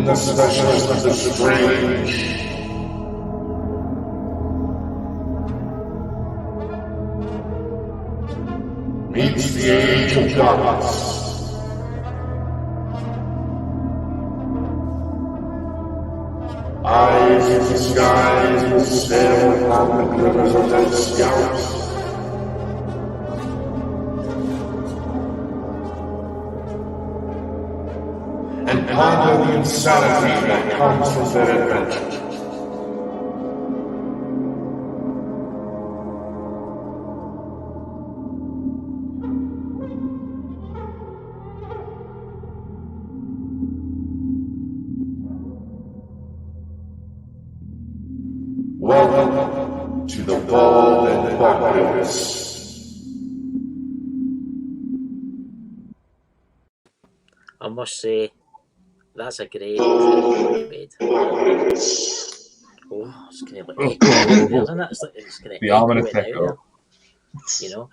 the specialist of the strange. Meets the age of darkness. Eyes in the skies will stare upon the rivers of their scalps. And ponder the insanity that comes from their adventure. Welcome to the Bald and Bonkers. I must say, that's a great you made. Oh, it's kind of like echo, isn't it? It's kind of the ominous echo echo. there. You know,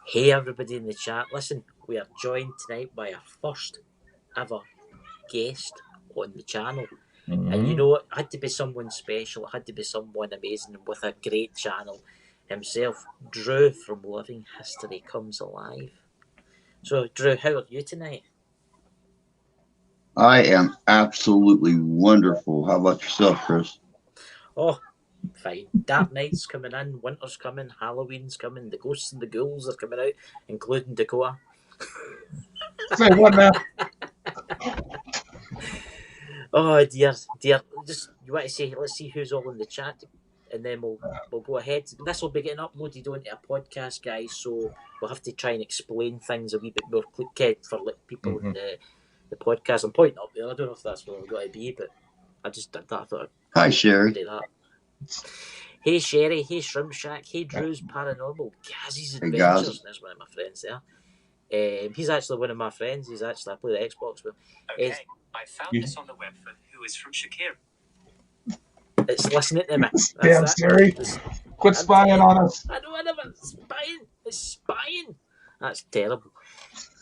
hey everybody in the chat. Listen, we are joined tonight by our first ever guest on the channel. Mm-hmm. And you know, it had to be someone special, it had to be someone amazing with a great channel himself. Drew from Living History comes alive. So, Drew, how are you tonight? I am absolutely wonderful. How about yourself, Chris? Oh, fine. Dark night's coming in, winter's coming, Halloween's coming, the ghosts and the ghouls are coming out, including Dakota. Say what now? Oh dear. Just you want to say, let's see who's all in the chat, and then we'll go ahead. This will be getting uploaded onto a podcast, guys. So we'll have to try and explain things a wee bit more quick for people in the podcast. I'm pointing up there. I don't know if that's where we've got to be, but I just did that. I thought Hi, Sherry. do that. Hey Sherry. Hey Shrimp Shack. Hey Drew's Paranormal. Gazzy's Adventures. There's one of my friends there. He's actually one of my friends. I play the Xbox with. Okay, I found this on the web for Who is from Shakir. It's listening to me. Damn, Siri. Quit spying on us. I don't know it's spying. It's spying. That's terrible.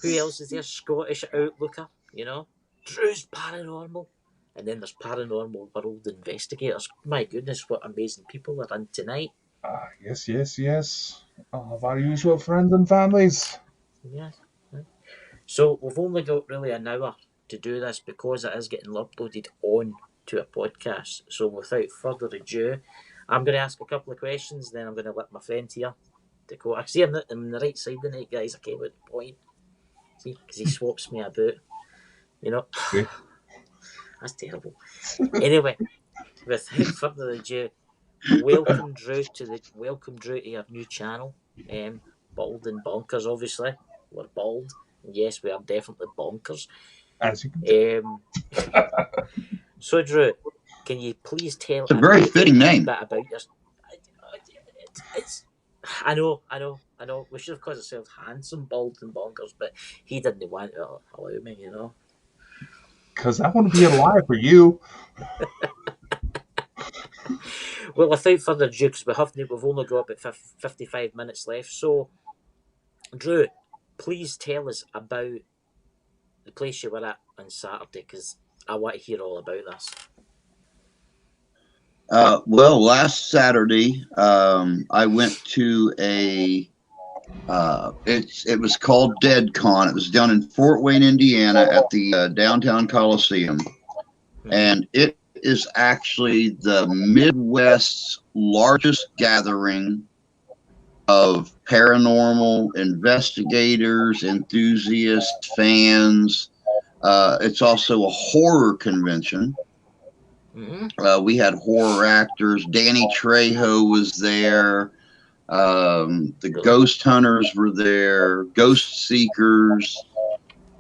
Who else is there? Scottish Outlooker, you know? Drew's Paranormal. And then there's Paranormal World Investigators. My goodness, what amazing people are in tonight. Yes. All of our usual friends and families. Yeah. So we've only got really an hour to do this because it is getting uploaded on to a podcast. So without further ado, I'm going to ask a couple of questions, then I'm going to let my friend here, Dakota. See, I'm on the right side tonight, guys. I came with the point. See, because he swaps me about. You know? Okay. That's terrible. Anyway, without further ado, welcome Drew to your new channel, Bald and Bonkers. Obviously, we're bald. Yes, we are definitely bonkers. As you can So, Drew, can you please tell? It's a very fitting name. About your. I know. We should have called ourselves Handsome Bald and Bonkers, but he didn't want to allow me, you know. Because I want to be alive for you. Well, without further ado, because we've only got about 55 minutes left. So, Drew, please tell us about the place you were at on Saturday, because I want to hear all about this. Well, last Saturday, I went to it was called DeadCon. It was down in Fort Wayne, Indiana at the downtown Coliseum. And it is actually the Midwest's largest gathering of paranormal investigators, enthusiasts, fans. It's also a horror convention. Mm-hmm. We had horror actors. Danny Trejo was there. The ghost hunters were there. Ghost seekers.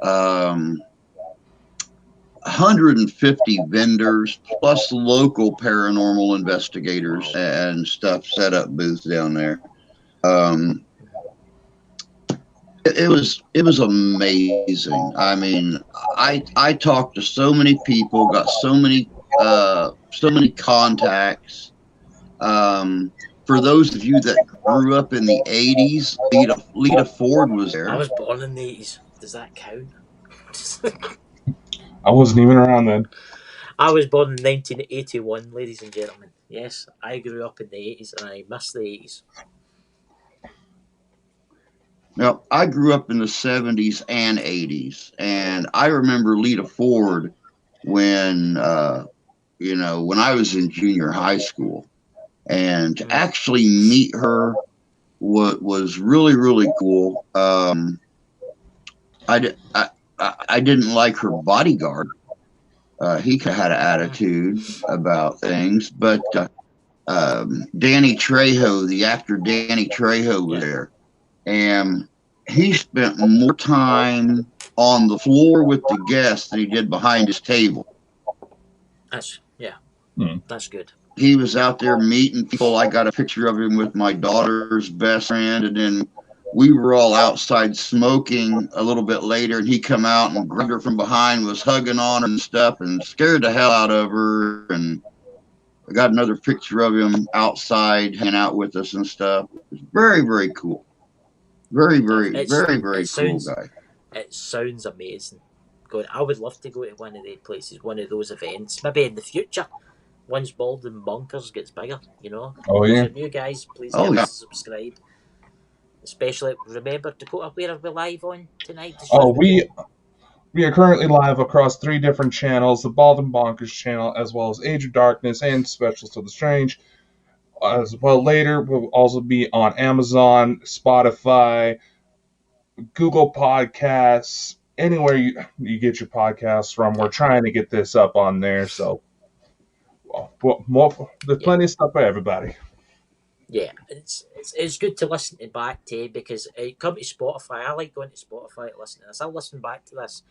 150 vendors plus local paranormal investigators and stuff set up booths down there. It was amazing. I mean, I talked to so many people, got so many contacts. For those of you that grew up in the 80s, Lita Ford was there. I was born in the 80s. Does that count? I wasn't even around then. I was born in 1981, ladies and gentlemen. Yes, I grew up in the 80s and I miss the 80s. Now, I grew up in the 70s and 80s, and I remember Lita Ford when, when I was in junior high school. And to actually meet her was really, really cool. I didn't like her bodyguard. He had an attitude about things, but Danny Trejo, the actor Danny Trejo, was there, and he spent more time on the floor with the guests than he did behind his table. That's good. He was out there meeting people. I got a picture of him with my daughter's best friend, and then we were all outside smoking a little bit later, and he come out and grabbed her from behind, was hugging on her and stuff, and scared the hell out of her. And I got another picture of him outside hanging out with us and stuff. It was very, very cool. Very, very, very cool guy. It sounds amazing. I would love to go to one of these places, one of those events, maybe in the future. Once Bald and Bonkers gets bigger, Oh, yeah. So you guys, please give us a subscribe. Especially, remember, Dakota, where are we live on tonight? We are currently live across 3 different channels, the Bald and Bonkers channel, as well as Age of Darkness and Specials of the Strange. As well, later, we'll also be on Amazon, Spotify, Google Podcasts, anywhere you get your podcasts from. We're trying to get this up on there, so there's plenty of stuff for everybody. Yeah, it's good to listen to back to, because come to Spotify. I like going to Spotify to listen to this. I'll listen back to this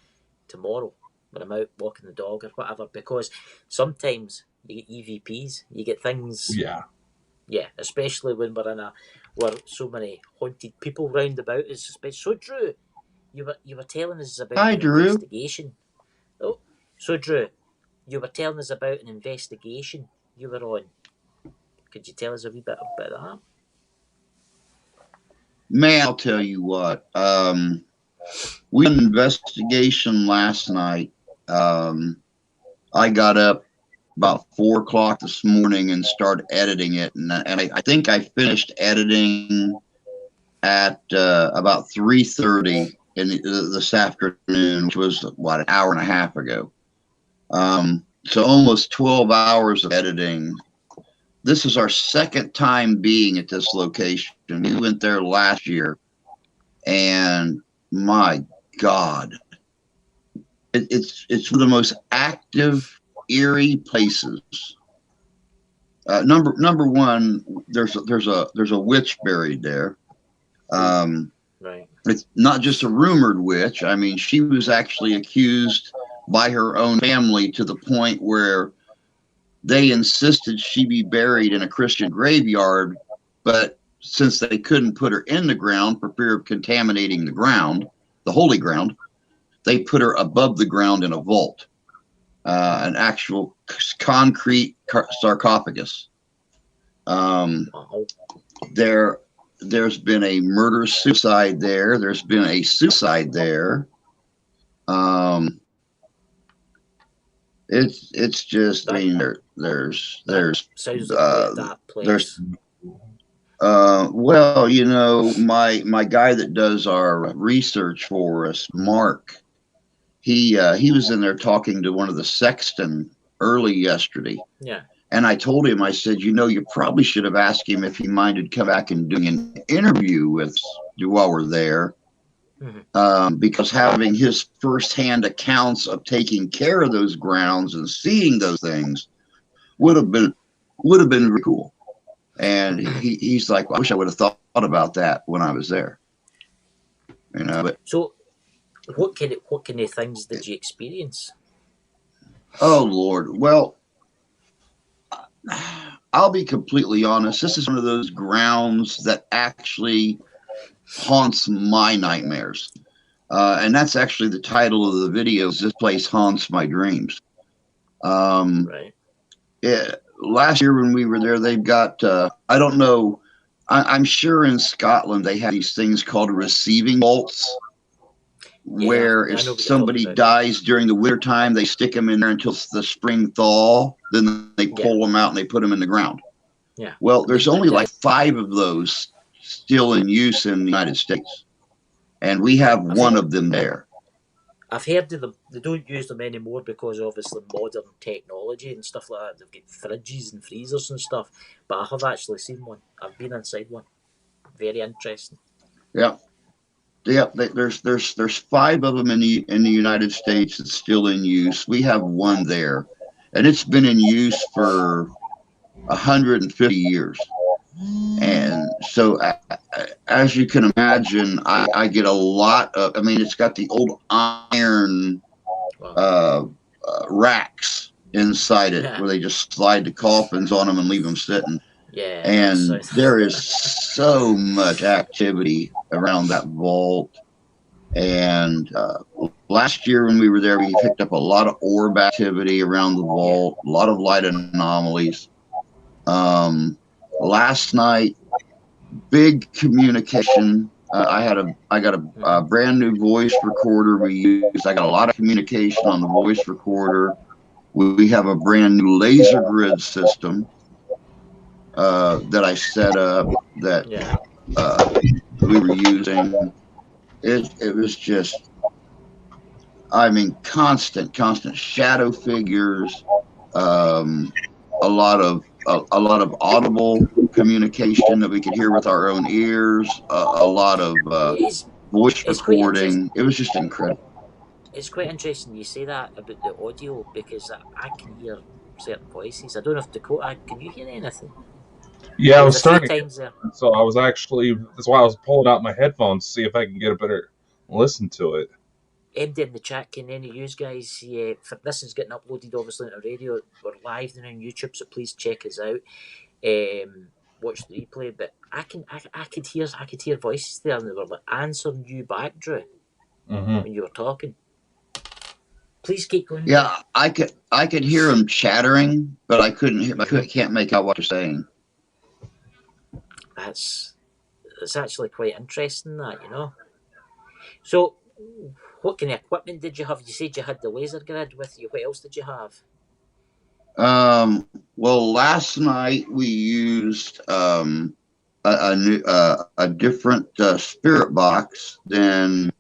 tomorrow when I'm out walking the dog or whatever, because sometimes you get EVPs, you get things. Yeah, especially when we're where so many haunted people round about us. So Drew, you were telling us about investigation. Oh, so Drew, you were telling us about an investigation you were on. Could you tell us a wee bit about that? Man, I'll tell you what. We had an investigation last night. I got up about 4 o'clock this morning and started editing it, and I think I finished editing at about 3:30 in this afternoon, which was an hour and a half ago. So almost 12 hours of editing. This is our second time being at this location. We went there last year, and my God, it's one of the most active, eerie places. Number one, there's a witch buried there. Right. It's not just a rumored witch. I mean, she was actually accused by her own family to the point where they insisted she be buried in a Christian graveyard, but since they couldn't put her in the ground for fear of contaminating the ground, the holy ground, they put her above the ground in a vault, an actual concrete sarcophagus. There's been a murder-suicide there. There's been a suicide there. It's just, I mean, there's sounds like that place. Well, my guy that does our research for us, Mark, he was in there talking to one of the sexton early yesterday. Yeah. And I told him, I said, you probably should have asked him if he minded come back and doing an interview with you while we're there. Mm-hmm. Because having his firsthand accounts of taking care of those grounds and seeing those things would have been very cool. And he's like, well, I wish I would have thought about that when I was there. But so what kind of things did you experience? Oh Lord, well, I'll be completely honest. This is one of those grounds that actually haunts my nightmares. And that's actually the title of the video, is This Place Haunts My Dreams. Right. Yeah, last year when we were there, they've got, I don't know, I'm sure in Scotland they have these things called receiving vaults. where I if know what you're somebody talking about. dies during the winter time, they stick them in there until the spring thaw. Then they pull them out and they put them in the ground. Yeah. Well, there's only Yeah. like 5 of those still in use in the United States, and we have one of them there. I've heard of them. They don't use them anymore because obviously modern technology and stuff like that. They've got fridges and freezers and stuff. But I have actually seen one. I've been inside one. Very interesting. Yeah. Yeah, there's 5 of them in the United States that's still in use. We have one there, and it's been in use for 150 years. And so, as you can imagine, I get a lot of. I mean, it's got the old iron racks inside it where they just slide the coffins on them and leave them sitting. Yeah. And there is so much activity around that vault. And last year when we were there, we picked up a lot of orb activity around the vault, a lot of light anomalies. Last night, big communication. I got a brand new voice recorder we use. I got a lot of communication on the voice recorder. We have a brand new laser grid system that I set up that we were using. It was just, I mean, constant shadow figures, a lot of audible communication that we could hear with our own ears, a lot of voice recording. It was just incredible. It's quite interesting you say that about the audio because I can hear certain voices. I don't know if Dakota, can you hear anything? Yeah, I was starting. Times there. So I was actually, that's why I was pulling out my headphones to see if I can get a better listen to it. MD in the chat, can any of you guys, this is getting uploaded obviously on our radio, we're live now on YouTube, so please check us out, watch the replay, but I could hear voices there and they were like answering you back, Drew, when you were talking. Please keep going. Yeah, I could hear them chattering, but I can't make out what they're saying. It's actually quite interesting that, you know. So, what kind of equipment did you have? You said you had the laser grid with you. What else did you have? Well, last night we used a different spirit box than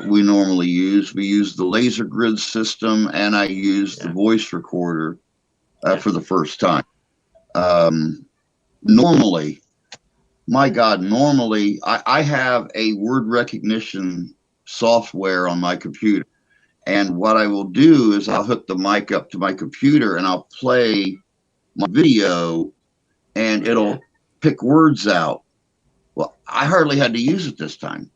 we normally use. We used the laser grid system, and I used the voice recorder for the first time. Normally, I have a word recognition software on my computer. And what I will do is I'll hook the mic up to my computer and I'll play my video and it'll pick words out. Well, I hardly had to use it this time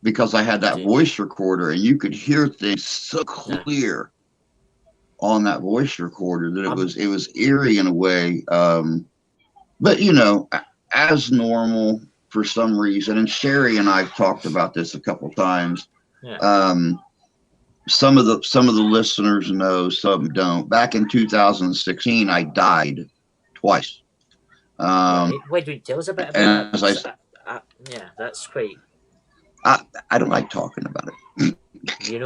because I had that voice recorder and you could hear things so clear on that voice recorder that it was eerie in a way. But you know, as normal for some reason, and Sherry and I've talked about this a couple times. Some of the listeners know, some don't. Back in 2016, I died twice. Why don't you tell us a bit about that? Yeah, that's great. I don't like talking about it. You know,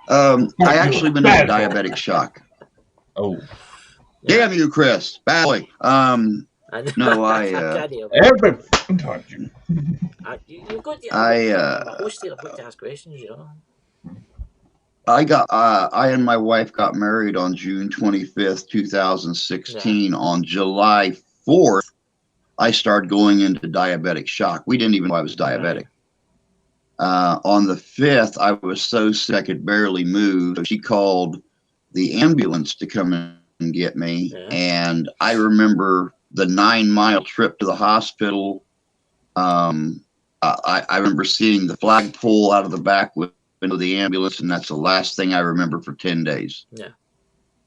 I actually went into diabetic shock. Oh, damn you, Chris! Badly. No, every fucking time you. You've got the host here. I've got to ask questions, you know. I and my wife got married on June 25th, 2016. On July 4th, I started going into diabetic shock. We didn't even know I was diabetic. On the 5th, I was so sick I could barely move. So she called the ambulance to come and get me. And I remember the 9-mile trip to the hospital. I remember seeing the flagpole out of the back window of the ambulance, and that's the last thing I remember for 10 days. Yeah.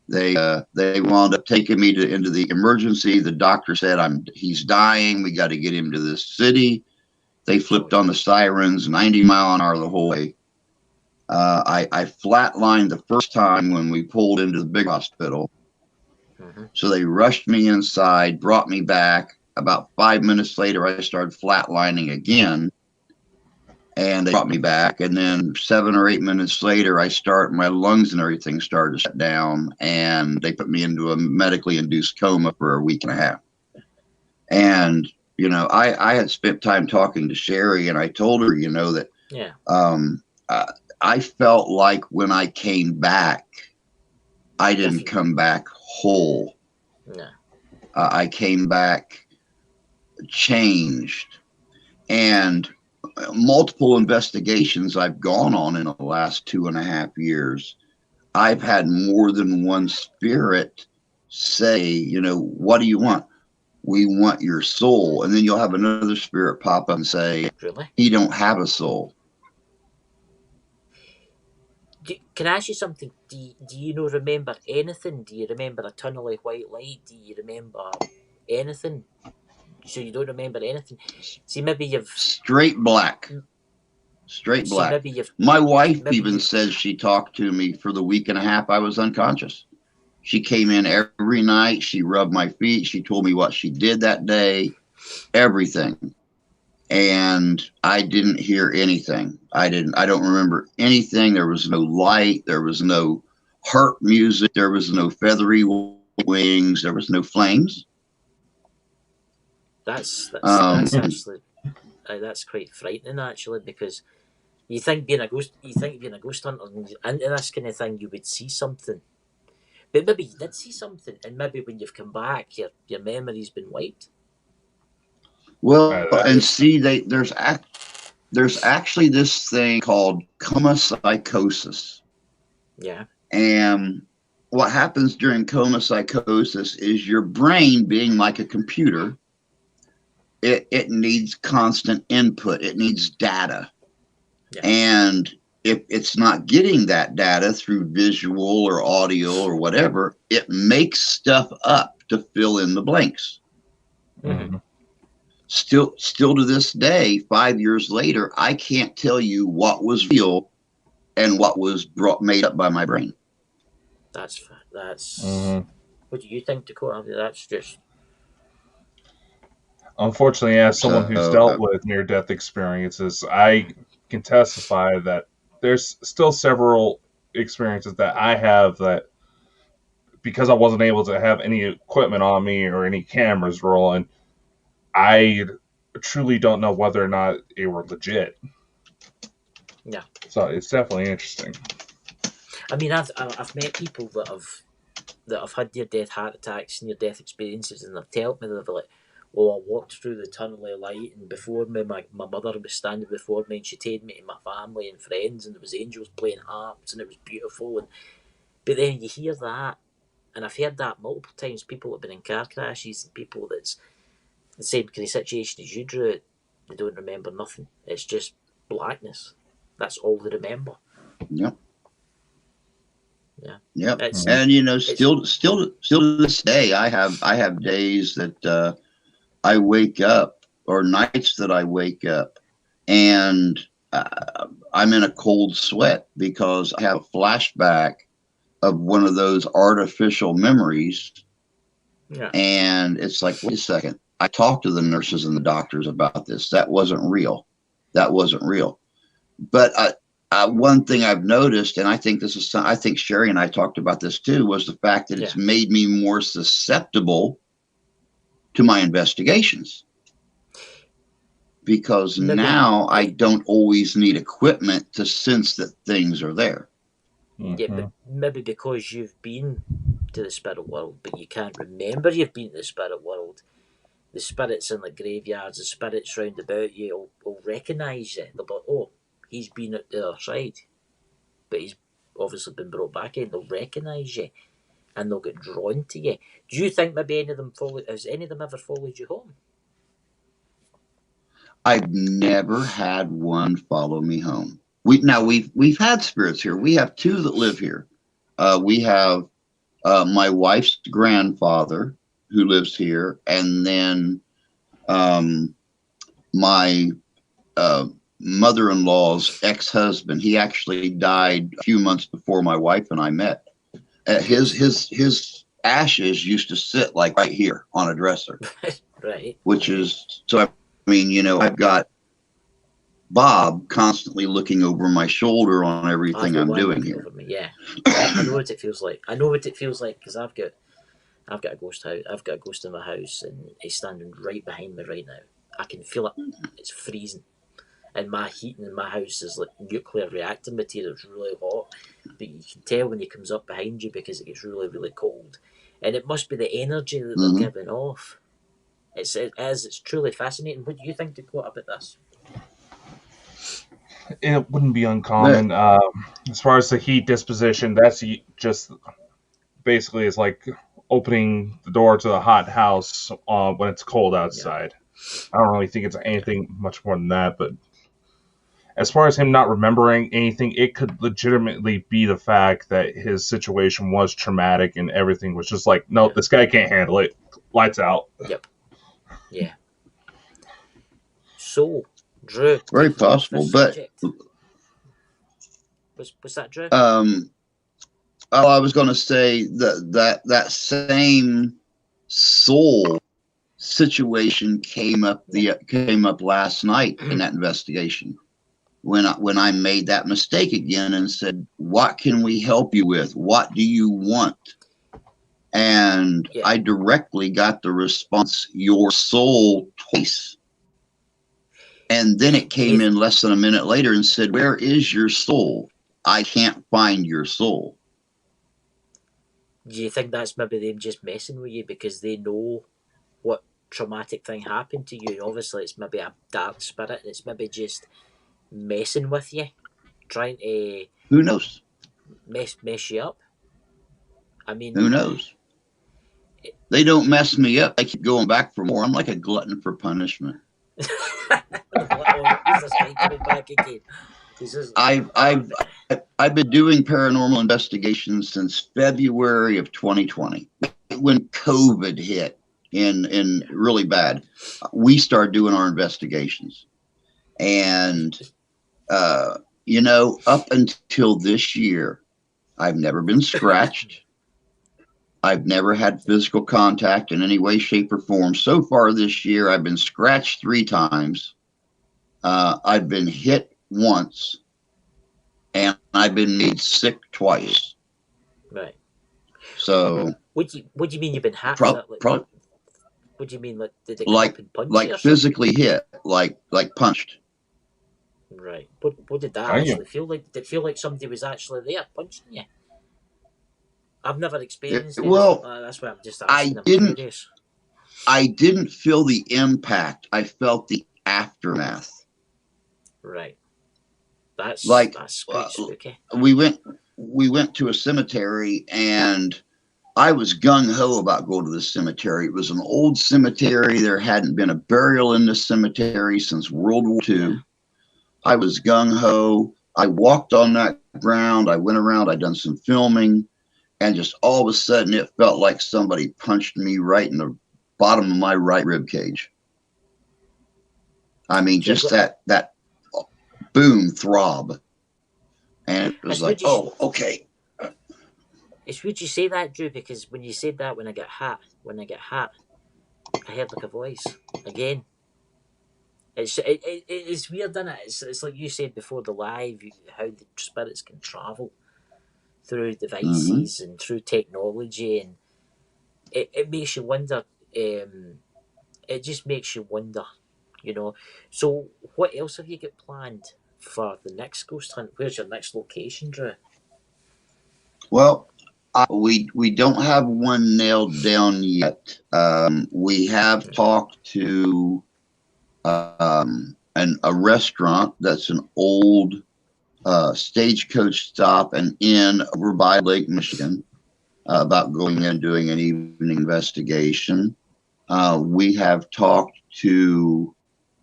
They wound up taking me into the emergency. The doctor said he's dying. We got to get him to this city. They flipped on the sirens, 90 mile an hour the whole way. I flatlined the first time when we pulled into the big hospital. So they rushed me inside, brought me back. About 5 minutes later, I started flatlining again. and they brought me back. And then 7 or 8 minutes later, my lungs and everything started to shut down, and they put me into a medically induced coma for a week and a half. And, I had spent time talking to Sherry, and I told her, that I felt like when I came back, I didn't come back whole. No. I came back changed. And multiple investigations I've gone on in the last 2.5 years, I've had more than one spirit say, what do you want? We want your soul. And then you'll have another spirit pop up and say, Really? he don't have a soul. Can I ask you something? Do you remember anything? Do you remember a tunnel of white light? Do you remember anything? So you don't remember anything? See, maybe you've... Straight black. Straight black. Maybe you've... My wife even says she talked to me for the week and a half I was unconscious. She came in every night. She rubbed my feet. She told me what she did that day, everything. And I didn't hear anything. I don't remember anything. There was no light. There was no harp music. There was no feathery wings. There was no flames. That's actually that's quite frightening, actually, because you think being a ghost hunter and into this kind of thing, you would see something. But maybe you did see something, and maybe when you've come back, your memory's been wiped. Well, and see, there's actually this thing called coma psychosis. Yeah. And what happens during coma psychosis is your brain, being like a computer, it needs constant input. It needs data. Yeah. And if it's not getting that data through visual or audio or whatever, it makes stuff up to fill in the blanks. Mm-hmm. Still to this day, 5 years later, I can't tell you what was real and what was made up by my brain. That's Mm-hmm. What do you think, Dakota? That's just... Unfortunately, as someone who's dealt with near-death experiences, I can testify that there's still several experiences that I have that, because I wasn't able to have any equipment on me or any cameras rolling, I truly don't know whether or not they were legit. Yeah. So it's definitely interesting. I mean, I've met people that have had near-death heart attacks, near-death experiences, and they've told me that they're like, "Oh, I walked through the tunnel of light, and before me, my mother was standing before me, and she taken me to my family and friends, and there was angels playing harps, and it was beautiful." But then you hear that, and I've heard that multiple times. People have been in car crashes, and people that's the same kind of situation as you, Drew. They don't remember nothing. It's just blackness. That's all they remember. Yep. Yeah. Yep. And still to this day, I have days that I wake up, or nights that I wake up, and I'm in a cold sweat because I have a flashback of one of those artificial memories. Yeah. And it's like, wait a second. I talked to the nurses and the doctors about this. That wasn't real. That wasn't real. But one thing I've noticed, and I think I think Sherry and I talked about this too, was the fact that it's made me more susceptible to my investigations. Because now I don't always need equipment to sense that things are there. Mm-hmm. Yeah, but maybe because you've been to the spirit world, but you can't remember you've been to the spirit world. The spirits in the graveyards, the spirits round about you will recognise you. They'll be like, "Oh, he's been at the other side, but he's obviously been brought back in." They'll recognise you, and they'll get drawn to you. Do you think maybe any of them has any of them ever followed you home? I've never had one follow me home. We've had spirits here. We have 2 that live here. We have my wife's grandfather who lives here, and then my mother-in-law's ex-husband. He actually died a few months before my wife and I met. His ashes used to sit like right here on a dresser. Right. Which is, so I mean, I've got Bob constantly looking over my shoulder on everything I'm doing here. Over me, yeah. I know what it feels like. I know what it feels like because I've got a ghost house. I've got a ghost in my house, and he's standing right behind me right now. I can feel it. It's freezing, and my heating in my house is like nuclear reactor material. It's really hot, but you can tell when he comes up behind you because it gets really, really cold, and it must be the energy that they're giving off. It's truly fascinating. What do you think, Dakota, about this? It wouldn't be uncommon. As far as the heat disposition, that's just basically it's like opening the door to a hot house when it's cold outside. Yeah. I don't really think it's anything much more than that, but as far as him not remembering anything, it could legitimately be the fact that his situation was traumatic and everything was just like, nope, this guy can't handle it. Lights out. Yep. Yeah. So, Drew. Very possible, but what's that, Drew? I was going to say that same soul situation came up last night in that investigation when I made that mistake again and said, "What can we help you with? What do you want?" And I directly got the response, "Your soul," twice. And then it came in less than a minute later and said, "Where is your soul? I can't find your soul." Do you think that's maybe them just messing with you because they know what traumatic thing happened to you? Obviously, it's maybe a dark spirit, and it's maybe just messing with you, trying to... Who knows? Mess you up. I mean... Who knows? They don't mess me up. I keep going back for more. I'm like a glutton for punishment. I've been doing paranormal investigations since February of 2020, when COVID hit in really bad. We started doing our investigations, and up until this year, I've never been scratched. I've never had physical contact in any way, shape, or form. So far this year, I've been scratched 3 times. I've been hit once, and I've been made sick twice. Right. So. What do you mean you've been hit? What do you mean? Like, did it come up and punch you? Physically hit, like punched. Right. What did that actually feel like? Did it feel like somebody was actually there punching you? I've never experienced it. Well, that's why I'm just asking. I didn't feel the impact. I felt the aftermath. Right. That's quite spooky. We went to a cemetery, and I was gung ho about going to the cemetery. It was an old cemetery. There hadn't been a burial in the cemetery since World War II. I was gung ho. I walked on that ground. I went around. I done some filming. And just all of a sudden, it felt like somebody punched me right in the bottom of my right rib cage. I mean, just that boom throb. And it was like, oh, okay. It's weird you say that, Drew, because when you said that, when I get hit, I heard like a voice again. It's weird, isn't it? It's like you said before the live, how the spirits can travel through devices and through technology, and it makes you wonder. It just makes you wonder, So, what else have you got planned for the next ghost hunt? Where's your next location, Drew? Well, we don't have one nailed down yet. We have talked to a restaurant that's an old stagecoach stop and inn over by Lake Michigan about going in and doing an evening investigation. We have talked to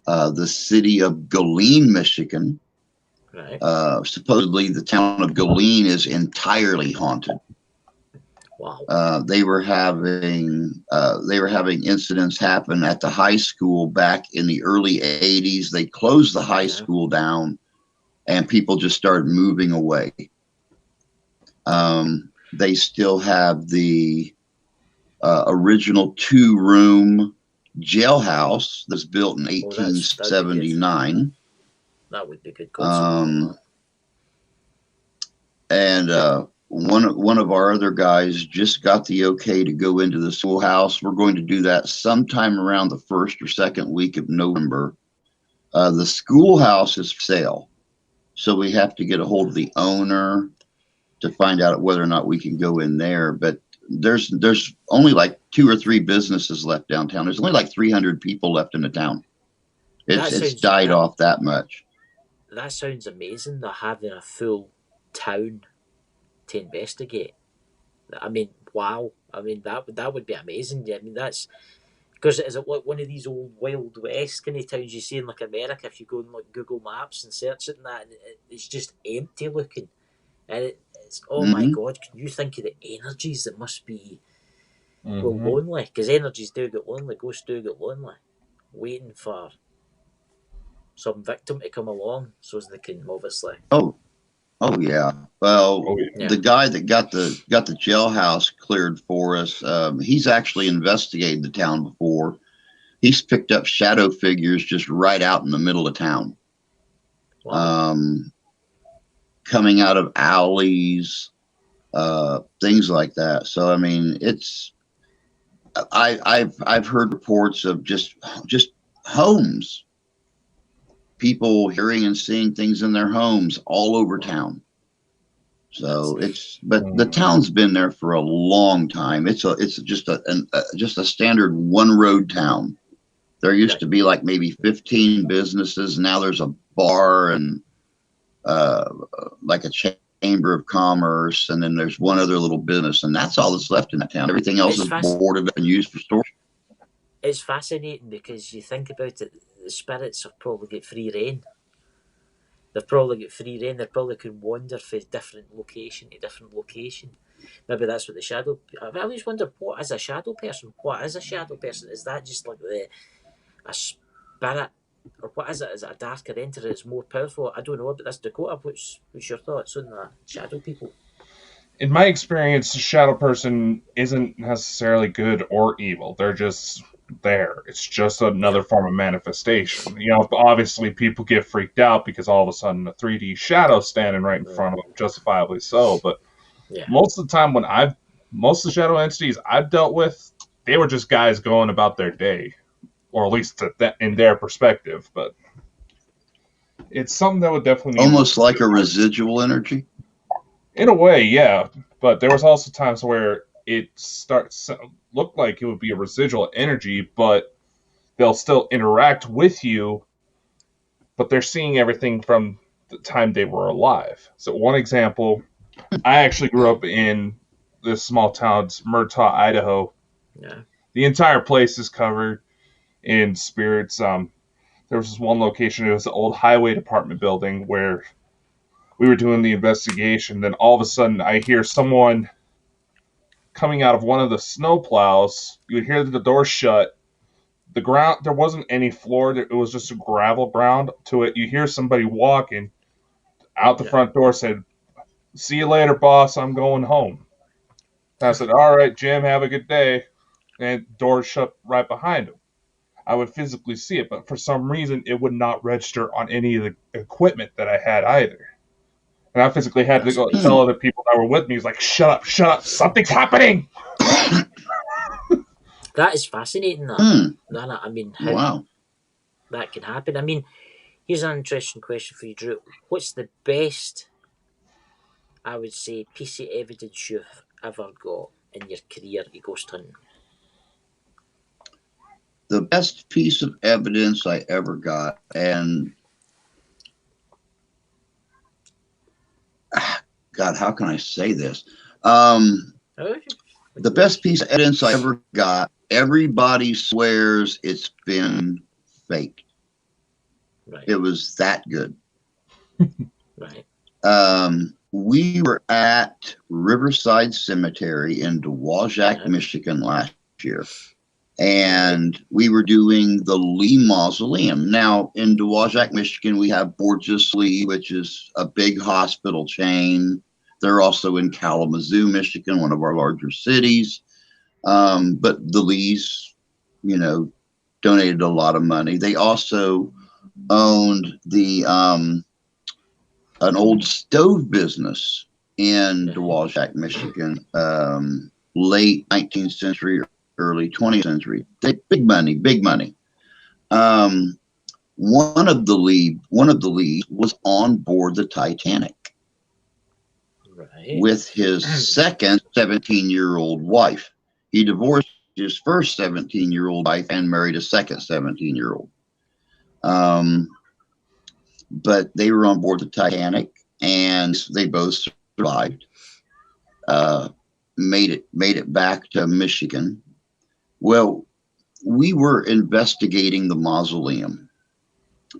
the city of Galeen, Michigan. Right. Supposedly the town of Galeen is entirely haunted. Wow. They were having incidents happen at the high school back in the early 80s. They closed the high school down, and people just started moving away. They still have the original 2-room jailhouse that's built in 1879. That would be good concept. And one of our other guys just got the okay to go into the schoolhouse. We're going to do that sometime around the first or second week of November. The schoolhouse is for sale, so we have to get a hold of the owner to find out whether or not we can go in there. But there's only like 2 or 3 businesses left downtown. There's only like 300 people left in the town. It's died off that much. That sounds amazing. They're having a full town to investigate. I mean, wow. I mean, that would be amazing. I mean, that's because is it like one of these old Wild West kind of towns you see in like America? If you go on like Google Maps and search it, and that it's just empty looking, and it's oh my god! Can you think of the energies that must be well lonely? Because energies do get lonely, ghosts do get lonely, waiting for some victim to come along so as they can obviously. Oh yeah. Well, the guy that got the jailhouse cleared for us, he's actually investigated the town before. He's picked up shadow figures just right out in the middle of town. Wow. Coming out of alleys, things like that. So I mean, I've heard reports of just homes. People hearing and seeing things in their homes all over town. So but the town's been there for a long time. It's just a standard one road town. There used to be like maybe 15 businesses. Now there's a bar and like a chamber of commerce, and then there's one other little business, and that's all that's left in that town. Everything else is boarded up and used for storage. It's fascinating because you think about it, the spirits have probably got free reign. They've probably got free reign. They probably could wander from different location to different location. Maybe that's what the shadow. I've always wondered, what is a shadow person? What is a shadow person? Is that just like a spirit, or what is it? Is it a darker entity that's more powerful? I don't know. But that's Dakota. What's your thoughts on that? Shadow people. In my experience, a shadow person isn't necessarily good or evil. They're just there. It's just another form of manifestation. You know, obviously people get freaked out because all of a sudden a 3D shadow standing right in front of them, justifiably so. But most of the time most of the shadow entities I've dealt with, they were just guys going about their day, or at least in their perspective. But it's something that would definitely almost like a residual energy. In a way, yeah. But there was also times where it looked like it would be a residual energy, but they'll still interact with you, but they're seeing everything from the time they were alive. So one example, I actually grew up in this small town, Murtaugh, Idaho. Yeah. The entire place is covered in spirits. There was this one location, it was the old highway department building where we were doing the investigation. Then all of a sudden I hear someone coming out of one of the snow plows. You would hear the door shut. The ground, there wasn't any floor. It was just a gravel ground to it. You hear somebody walking out the front door, said, "See you later, boss. I'm going home." And I said, "All right, Jim, have a good day." And door shut right behind him. I would physically see it, but for some reason it would not register on any of the equipment that I had either. And I physically had to go tell other people that were with me, like, shut up, something's happening. That is fascinating, that. I mean, how that can happen. I mean, here's an interesting question for you, Drew. What's the best, I would say, piece of evidence you've ever got in your career of ghost hunting? The best piece of evidence I ever got, and God, how can I say this? The best piece of evidence I ever got, everybody swears it's been faked. Right. It was that good. Right. We were at Riverside Cemetery in Dowagiac, Michigan last year. And we were doing the Lee Mausoleum. Now, in Dowagiac, Michigan, we have Borges Lee, which is a big hospital chain. They're also in Kalamazoo, Michigan, one of our larger cities. But the Lees, donated a lot of money. They also owned the an old stove business in Dewalshak, Michigan, late 19th century, early 20th century. Big money, big money. One of the leads was on board the Titanic with his second 17-year-old wife. He divorced his first 17-year-old wife and married a second 17-year-old. But they were on board the Titanic, and they both survived. Made it back to Michigan. Well, we were investigating the mausoleum,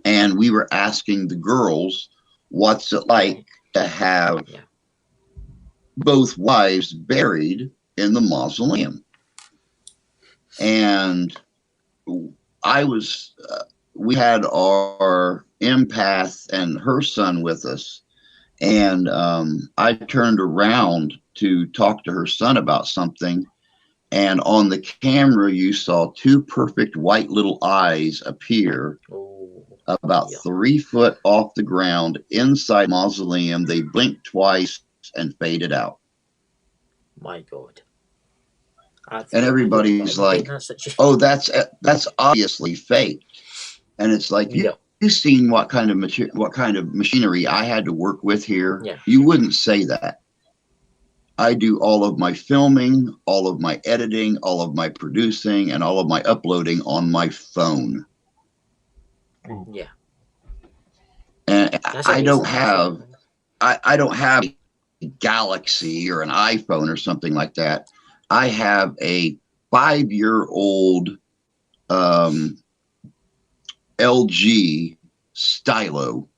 and we were asking the girls, what's it like to have both wives buried in the mausoleum? And we had our empath and her son with us, and I turned around to talk to her son about something, and on the camera you saw two perfect white little eyes appear about 3 foot off the ground inside mausoleum. They blinked twice and faded out. My God. And everybody's like, oh, that's obviously fake. And it's like, you've seen what kind of machinery I had to work with here. You wouldn't say that. I do all of my filming, all of my editing, all of my producing, and all of my uploading on my phone. Yeah. And I don't have a Galaxy or an iPhone or something like that. I have a 5-year-old LG Stylo.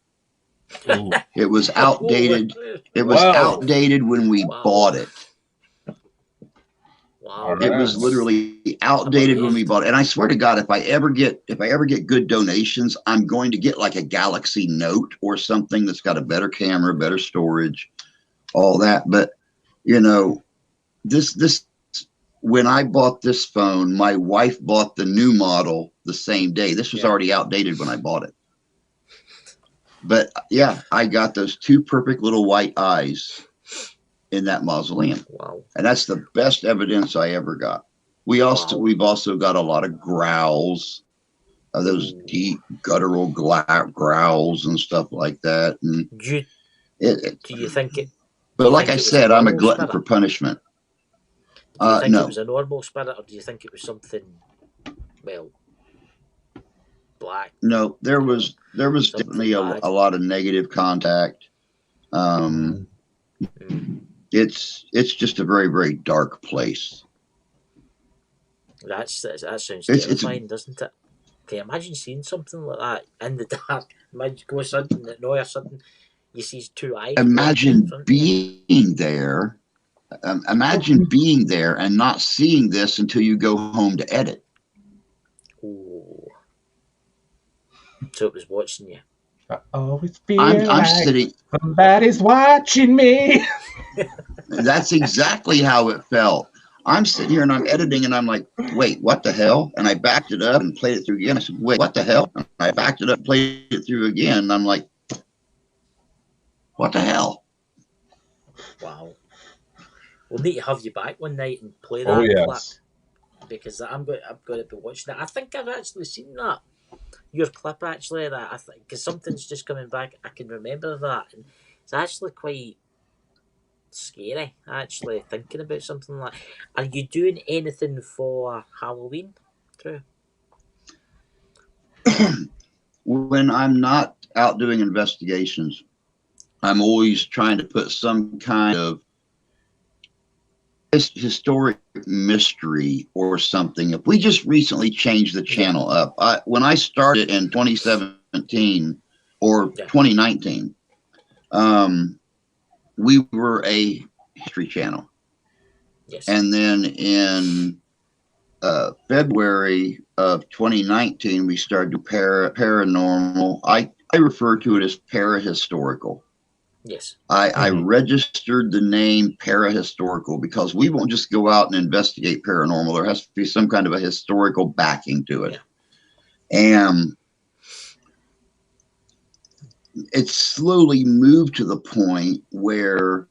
Ooh. It was outdated. It was outdated when we bought it. Wow. It was literally outdated when we bought it. And I swear to God, if I ever get good donations, I'm going to get like a Galaxy Note or something that's got a better camera, better storage, all that. But you know, this when I bought this phone, my wife bought the new model the same day. This was already outdated when I bought it. But yeah, I got those two perfect little white eyes in that mausoleum. Wow. And that's the best evidence I ever got. We've also got a lot of growls, those deep guttural growls and stuff like that. And do you think it? But like I said, I'm a glutton for punishment. Do you think it was a normal spirit, or do you think it was something, well, black? No, there was definitely a lot of negative contact. It's just a very, very dark place. That sounds terrifying, doesn't it? Okay, imagine seeing something like that in the dark. Imagine go sudden at noise, sudden you see two eyes. Imagine being there. Imagine being there and not seeing this until you go home to edit. Ooh. So it was watching you. I always feel I'm sitting. Somebody's watching me. That's exactly how it felt. I'm sitting here and I'm editing and I'm like, wait, what the hell? And I backed it up and played it through again. I said, wait, what the hell? And I backed it up, played it through again. And I'm like, what the hell? Wow. We'll need to have you back one night and play that clip, because I'm going to be watching it. I think I've actually seen that. Your clip, actually, that I think, because something's just coming back. I can remember that, and it's actually quite scary. Actually, thinking about something like. Are you doing anything for Halloween, Drew? When I'm not out doing investigations, I'm always trying to put some kind of historic mystery or something. If we just recently changed the channel up, when I started in 2017 or 2019, we were a history channel. Yes. And then in February of 2019, we started paranormal. I refer to it as parahistorical. Yes. I registered the name parahistorical because we won't just go out and investigate paranormal. There has to be some kind of a historical backing to it. Yeah. And it slowly moved to the point where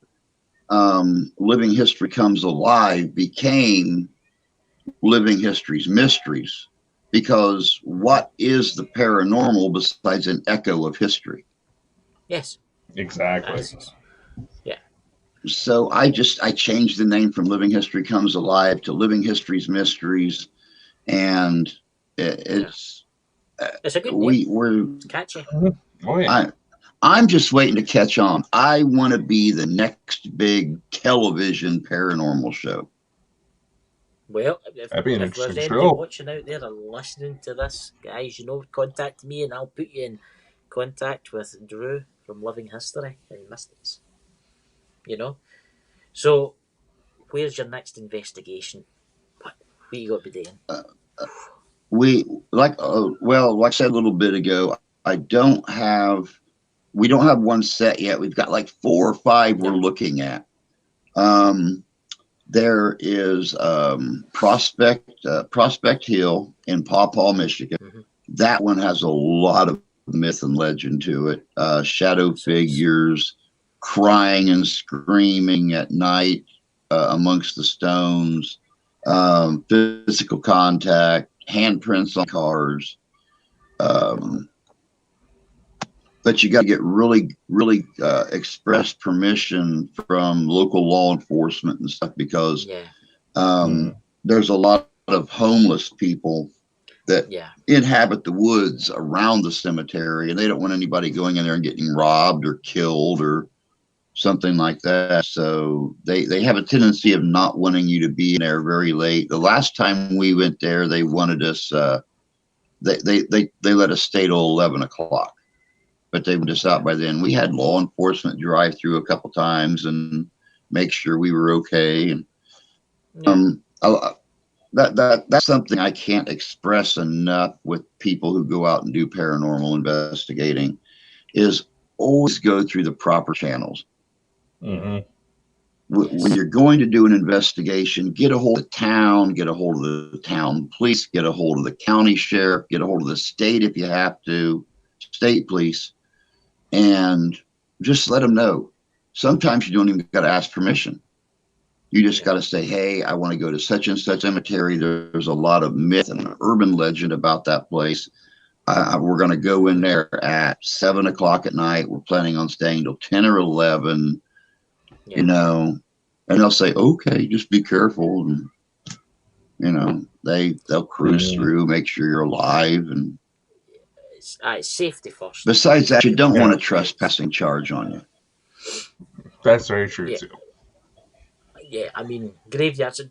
Living History Comes Alive became Living History's Mysteries, because what is the paranormal besides an echo of history? Yes. Exactly. Yeah. So I changed the name from Living History Comes Alive to Living History's Mysteries, and it's a good name. we're It's catchy. Oh yeah. I'm just waiting to catch on. I want to be the next big television paranormal show. Well, That'd be an if there's interesting anybody show. watching out there and listening to this, guys, contact me and I'll put you in contact with Drew from Living History and Mysteries. So where's your next investigation? What you got to be doing? Like I said a little bit ago, we don't have one set yet. We've got like 4 or 5 we're looking at. There is Prospect Hill in Paw Paw, Michigan. Mm-hmm. That one has a lot of myth and legend to it. Shadow figures crying and screaming at night amongst the stones, physical contact, handprints on cars. But you got to get really, really express permission from local law enforcement and stuff, because there's a lot of homeless people that inhabit the woods around the cemetery, and they don't want anybody going in there and getting robbed or killed or something like that. So they have a tendency of not wanting you to be in there very late. The last time we went there, they wanted us, they let us stay till 11 o'clock. But they were just out by then. We had law enforcement drive through a couple times and make sure we were okay. And that's something I can't express enough with people who go out and do paranormal investigating, is always go through the proper channels. Mm-hmm. When you're going to do an investigation, get a hold of the town, get a hold of the town police, get a hold of the county sheriff, get a hold of the state if you have to, state police. And just let them know. Sometimes you don't even got to ask permission. You just got to say, hey, I want to go to such and such cemetery. There's a lot of myth and urban legend about that place. We're going to go in there at 7 o'clock at night. We're planning on staying till 10 or 11, and they'll say, okay, just be careful. And, they'll cruise through, make sure you're alive. And it's safety first. Besides that, you don't want a trespassing charge on you. That's very true too. Yeah, I mean, graveyards,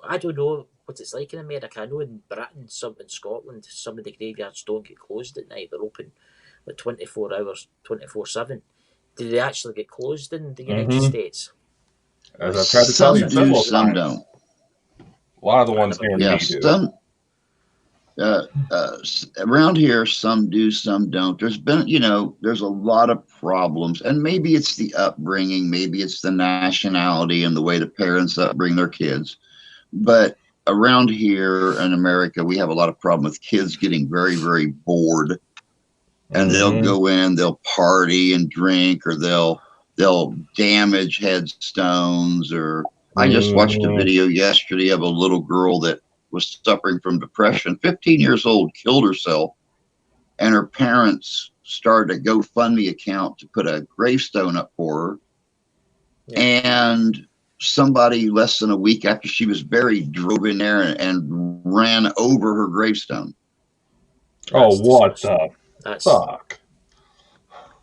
I don't know what it's like in America. I know in Britain, in Scotland, some of the graveyards don't get closed at night. They're open like 24 hours, 24/7. Do they actually get closed in the United States? As I've tried to tell you, some don't. A lot of the ones here in me do. Around here, some do, some don't. There's been, there's a lot of problems, and maybe it's the upbringing, maybe it's the nationality and the way the parents upbring their kids. But around here in America, we have a lot of problem with kids getting very, very bored, and they'll go in, they'll party and drink, or they'll damage headstones. Or I just watched a video yesterday of a little girl that was suffering from depression, 15 years old, killed herself, and her parents started a GoFundMe account to put a gravestone up for her. And somebody less than a week after she was buried drove in there and ran over her gravestone. What the fuck?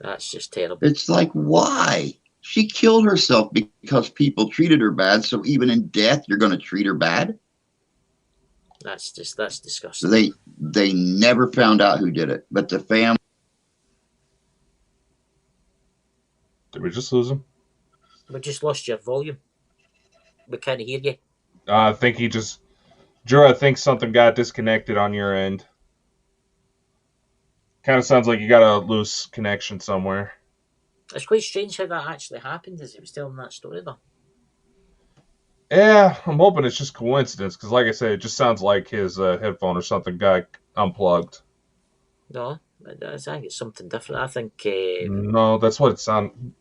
That's just terrible. It's like, why? She killed herself because people treated her bad, so even in death, you're going to treat her bad? That's disgusting. They never found out who did it, but the family. Did we just lose him? We just lost your volume. We can't hear you. I think Drew, I think something got disconnected on your end. Kind of sounds like you got a loose connection somewhere. It's quite strange how that actually happened as he was telling that story, though. Yeah, I'm hoping it's just coincidence, because like I said, it just sounds like his headphone or something got unplugged. No, I think it's something different. I think. No, that's what it sounded.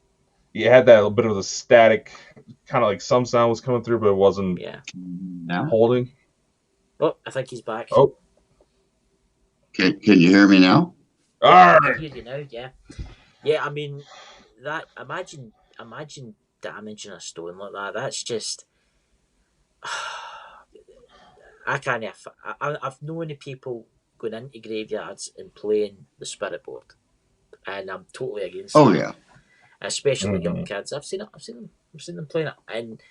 You had that little bit of the static, kind of like some sound was coming through, but it wasn't Yeah. Now, holding. Oh, I think he's back. Oh, can you hear me now? Yeah, I all can right. hear you now. Yeah. Yeah. I mean, that. Imagine damaging a stone like that. That's just. I can't. I've known of people going into graveyards and playing the spirit board, and I'm totally against Oh that. yeah. Especially young kids. I've seen it. I've seen them playing it. And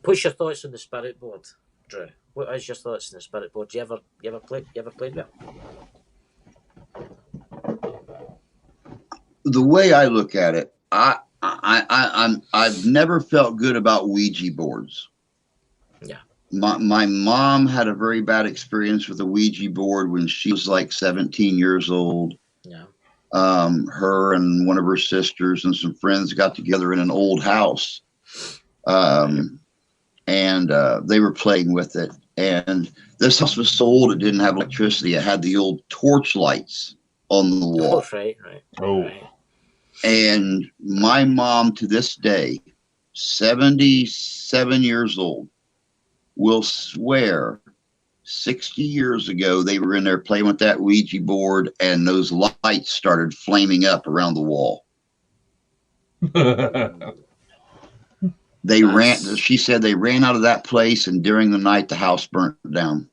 what's your thoughts on the spirit board, Drew? What is your thoughts on the spirit board? You ever played with it? The way I look at it, I've never felt good about Ouija boards. Yeah. My mom had a very bad experience with a Ouija board when she was like 17 years old. Yeah. Her and one of her sisters and some friends got together in an old house. And they were playing with it. And this house was so old, it didn't have electricity. It had the old torch lights on the wall. Oh, right. Oh. Right. And my mom, to this day, 77 years old, will swear 60 years ago they were in there playing with that Ouija board and those lights started flaming up around the wall. She said they ran out of that place, and during the night the house burnt down.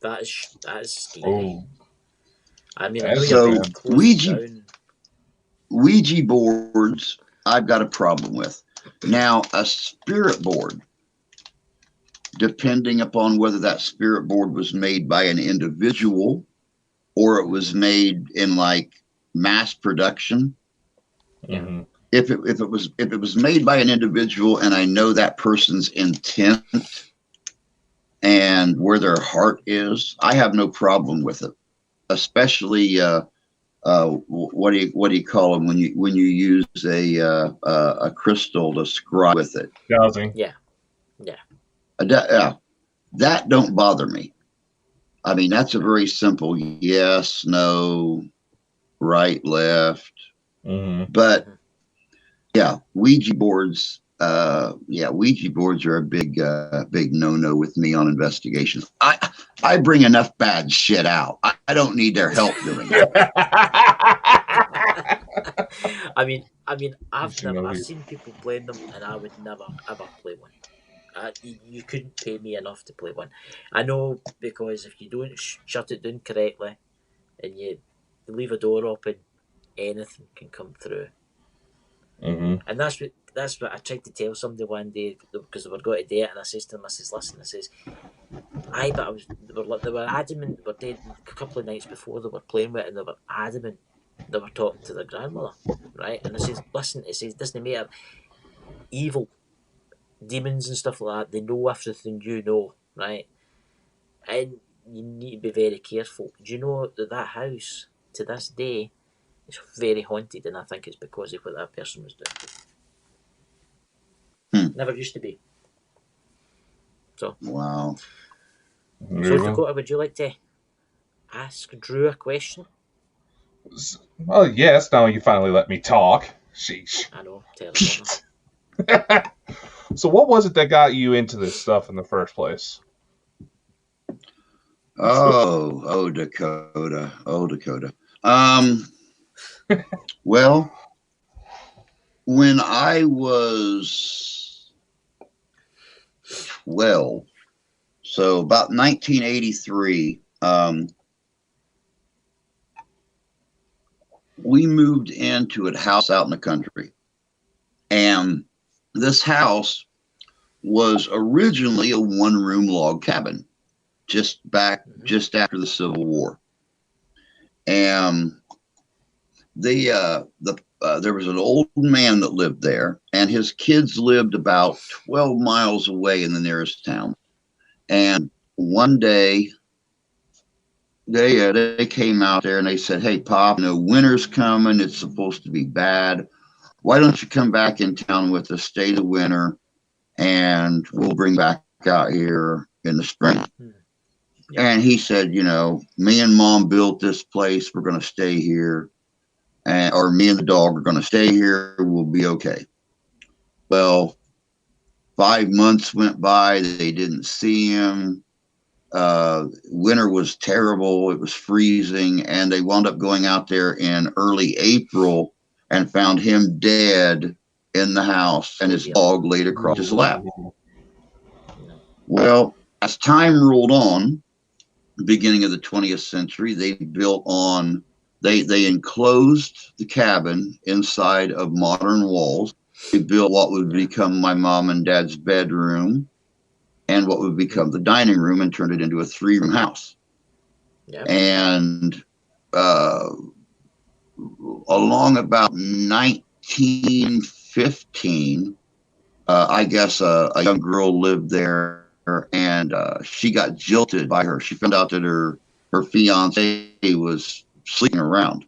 That is scary. Oh. I mean, I know So, you're closing down. Ouija boards, I've got a problem with. Now, a spirit board, depending upon whether that spirit board was made by an individual or it was made in like mass production. Mhm. If it was made by an individual and I know that person's intent and where their heart is, I have no problem with it. Especially what do you call them when you use a crystal to scribe with it? Dowsing. Yeah. That don't bother me. I mean, that's a very simple yes, no, right, left. Mm-hmm. But yeah, Ouija boards. Ouija boards are a big no-no with me on investigations. I bring enough bad shit out. I don't need their help doing it. I mean, I've seen people playing them, and I would never ever play one. You couldn't pay me enough to play one. I know, because if you don't shut it down correctly, and you leave a door open, anything can come through. Mm-hmm. And that's what I tried to tell somebody one day, because they were going to do it, and I says to them, I says, listen, I says, but they were adamant. They were dead a couple of nights before they were playing with it, and they were adamant they were talking to their grandmother, right? And I says, listen, it says, doesn't matter, evil demons and stuff like that, they know everything you know, right? And you need to be very careful. Do you know that house to this day is very haunted, and I think it's because of what that person was doing. Never used to be. So Wow. So Dakota, would you like to ask Drew a question? Well, yes. Now you finally let me talk. Sheesh. I know, terrible. So, what was it that got you into this stuff in the first place? Oh, Dakota. Well, when I was 12, so about 1983, we moved into a house out in the country. And this house was originally a one-room log cabin, just after the Civil War. And there was an old man that lived there, and his kids lived about 12 miles away in the nearest town. And one day, they came out there and they said, "Hey, Pop, winter's coming. It's supposed to be bad. Why don't you come back in town with us, stay the winter, and we'll bring back out here in the spring." And he said, me and Mom built this place. We're going to stay here. Or me and the dog are going to stay here. We'll be okay. Well, 5 months went by. They didn't see him. Winter was terrible. It was freezing. And they wound up going out there in early April and found him dead in the house and his dog laid across his lap. Well, as time rolled on, the beginning of the 20th century, they enclosed the cabin inside of modern walls. They built what would become my mom and dad's bedroom and what would become the dining room and turned it into a 3-room house. Yeah. And along about 1915, I guess a young girl lived there, and she got jilted by her. She found out that her fiance was sleeping around.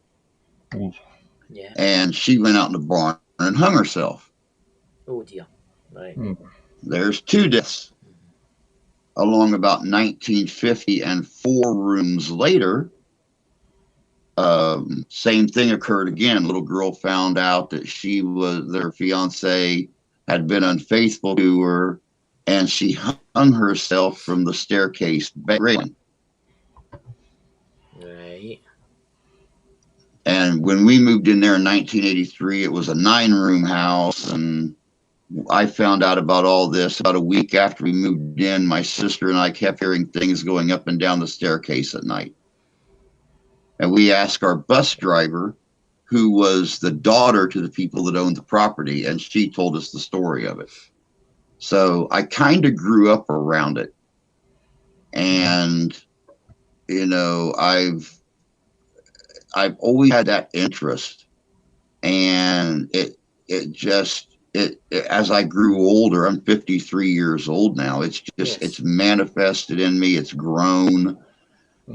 Yeah. And she went out in the barn and hung herself. Oh dear. Right. There's 2 deaths. Along about 1950, and 4 rooms later, same thing occurred again. Little girl found out that their fiance had been unfaithful to her, and she hung herself from the staircase railing. Right. And when we moved in there in 1983, it was a 9-room house, and I found out about all this about a week after we moved in. My sister and I kept hearing things going up and down the staircase at night. And we asked our bus driver, who was the daughter to the people that owned the property, and she told us the story of it. So I kind of grew up around it. And, I've always had that interest. And it as I grew older, I'm 53 years old now. It's just, It's manifested in me. It's grown.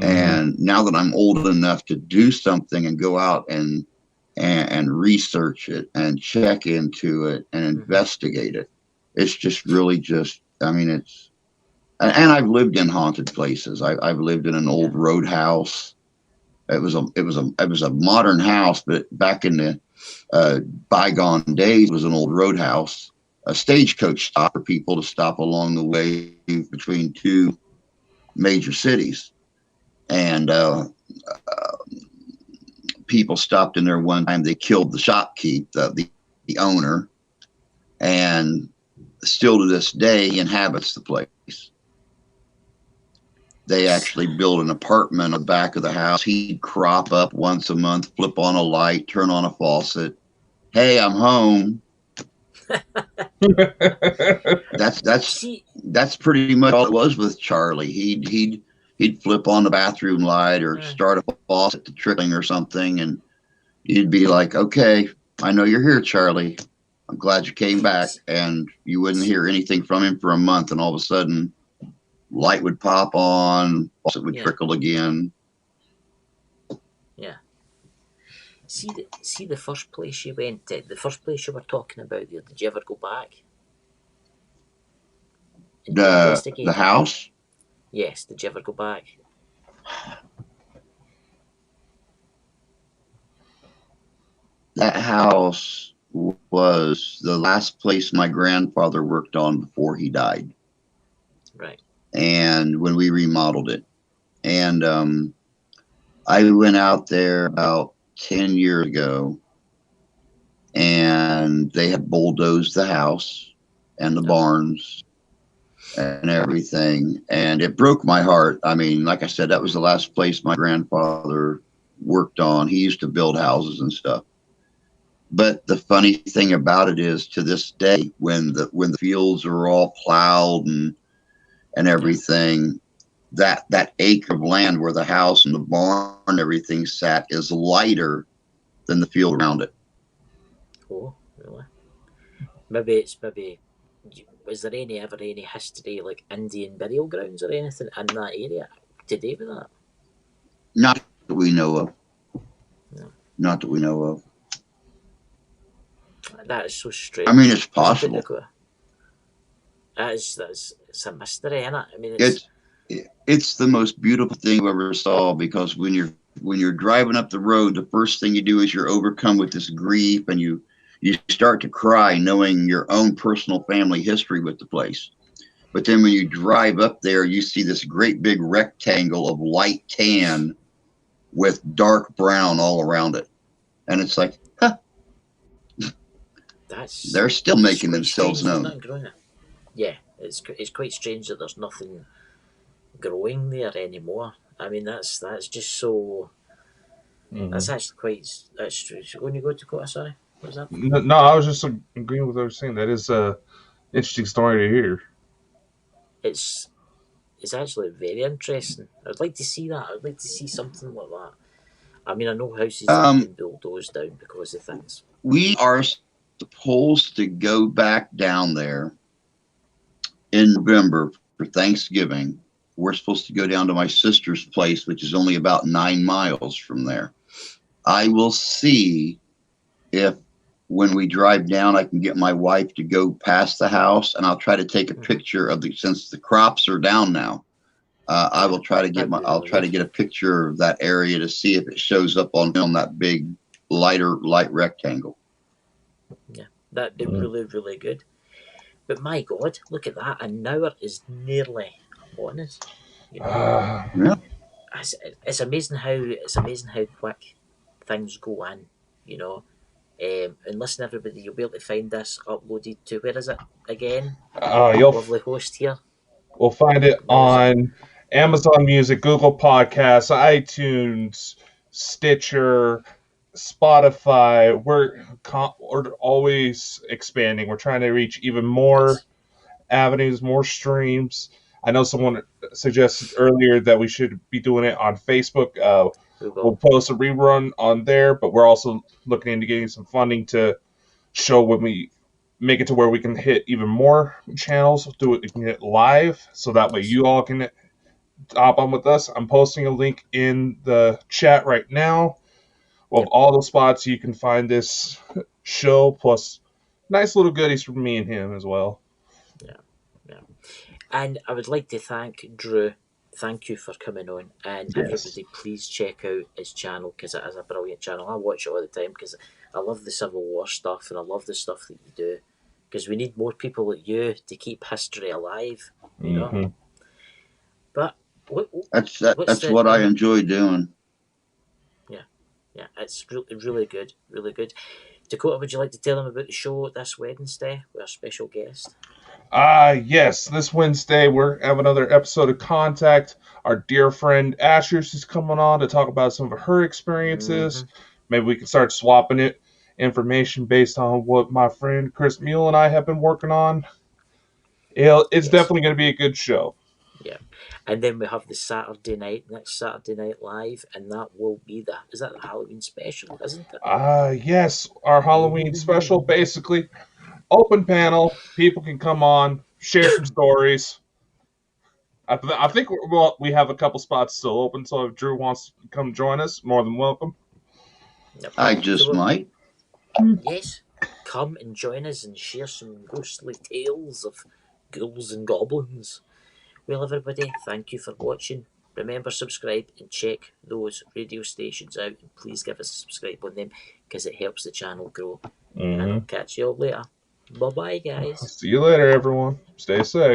And now that I'm old enough to do something and go out and research it and check into it and investigate it, it's just really and I've lived in haunted places. I've lived in an old roadhouse. It was a modern house, but back in the bygone days, it was an old roadhouse, a stagecoach stop for people to stop along the way between 2 major cities. And people stopped in there one time. They killed the shopkeep, the owner, and still to this day he inhabits the place. They actually built an apartment on the back of the house. He'd crop up once a month, flip on a light, turn on a faucet. Hey, I'm home. That's pretty much all it was with Charlie. He'd flip on the bathroom light or start a faucet to trickling or something, and you'd be like, okay, I know you're here, Charlie. I'm glad you came back. And you wouldn't hear anything from him for a month, and all of a sudden, light would pop on, faucet would trickle again. Yeah. See the first place you went to, the first place you were talking about there, did you ever go back? The house? Yes, did you ever go back? That house was the last place my grandfather worked on before he died. Right. And when we remodeled it. And I went out there about 10 years ago, and they had bulldozed the house and the barns and everything, and it broke my heart. I mean, like I said, that was the last place my grandfather worked on. He used to build houses and stuff. But the funny thing about it is, to this day, when the fields are all plowed and everything, that acre of land where the house and the barn and everything sat is lighter than the field around it. Oh, really? Maybe was there ever any history, like Indian burial grounds or anything in that area to do with that? Not that we know of. No. Not that we know of. That is so strange. I mean, it's possible. It's a mystery, isn't it? I mean, It's the most beautiful thing I've ever saw, because when you're driving up the road, the first thing you do is you're overcome with this grief, and you start to cry knowing your own personal family history with the place. But then when you drive up there, you see this great big rectangle of light tan with dark brown all around it. And it's like, huh, they're still making themselves known. Yeah, it's quite strange that there's nothing growing there anymore. I mean, that's just so. That's actually quite. That's true. When you go to Dakota, sorry, what was that? No, I was just agreeing with what I was saying. That is a interesting story to hear. It's actually very interesting. I'd like to see that. I'd like to see something like that. I mean, I know houses have been bulldozed down because of things. We are supposed to go back down there in November for Thanksgiving. We're supposed to go down to my sister's place, which is only about 9 miles from there. I will see if when we drive down, I can get my wife to go past the house, and I'll try to take a picture of since the crops are down now. I will try to get a picture of that area to see if it shows up on that big light rectangle. Yeah, that'd be really, really good. But my God, look at that! An hour is nearly on us. You know? Yeah. It's amazing how quick things go in. You know, and listen, everybody, you'll be able to find this uploaded to, where is it again? Lovely host here. We'll find it on Amazon Music, Google Podcasts, iTunes, Stitcher, Spotify. We're always expanding. We're trying to reach even more avenues, more streams. I know someone suggested earlier that we should be doing it on Facebook. We'll post a rerun on there, but we're also looking into getting some funding to show when we make it to where we can hit even more channels, we can hit live, so that way you all can hop on with us. I'm posting a link in the chat right now of all the spots you can find this show, plus nice little goodies from me and him as well. Yeah. And I would like to thank Drew. Thank you for coming on, and everybody, please check out his channel, because it is a brilliant channel. I watch it all the time because I love the Civil War stuff, and I love the stuff that you do, because we need more people like you to keep history alive. You know. But that's what I enjoy doing. Yeah, it's really good, really good. Dakota, would you like to tell them about the show this Wednesday with our special guest? Yes, this Wednesday we're having another episode of Contact. Our dear friend Ashers is coming on to talk about some of her experiences. Maybe we can start swapping information based on what my friend Chris Moule and I have been working on. It's definitely going to be a good show. Yeah, and then we have the next Saturday night live, and that will be the Halloween special, isn't it? Yes, our Halloween special, basically open panel. People can come on, share some stories. I think we have a couple spots still open, so if Drew wants to come join us, more than welcome. Yep. I just might. Yes, come and join us and share some ghostly tales of ghouls and goblins. Well, everybody, thank you for watching. Remember, subscribe and check those radio stations out, and please give us a subscribe on them, because it helps the channel grow. And I'll catch you all later. Bye-bye, guys. See you later, everyone. Stay safe.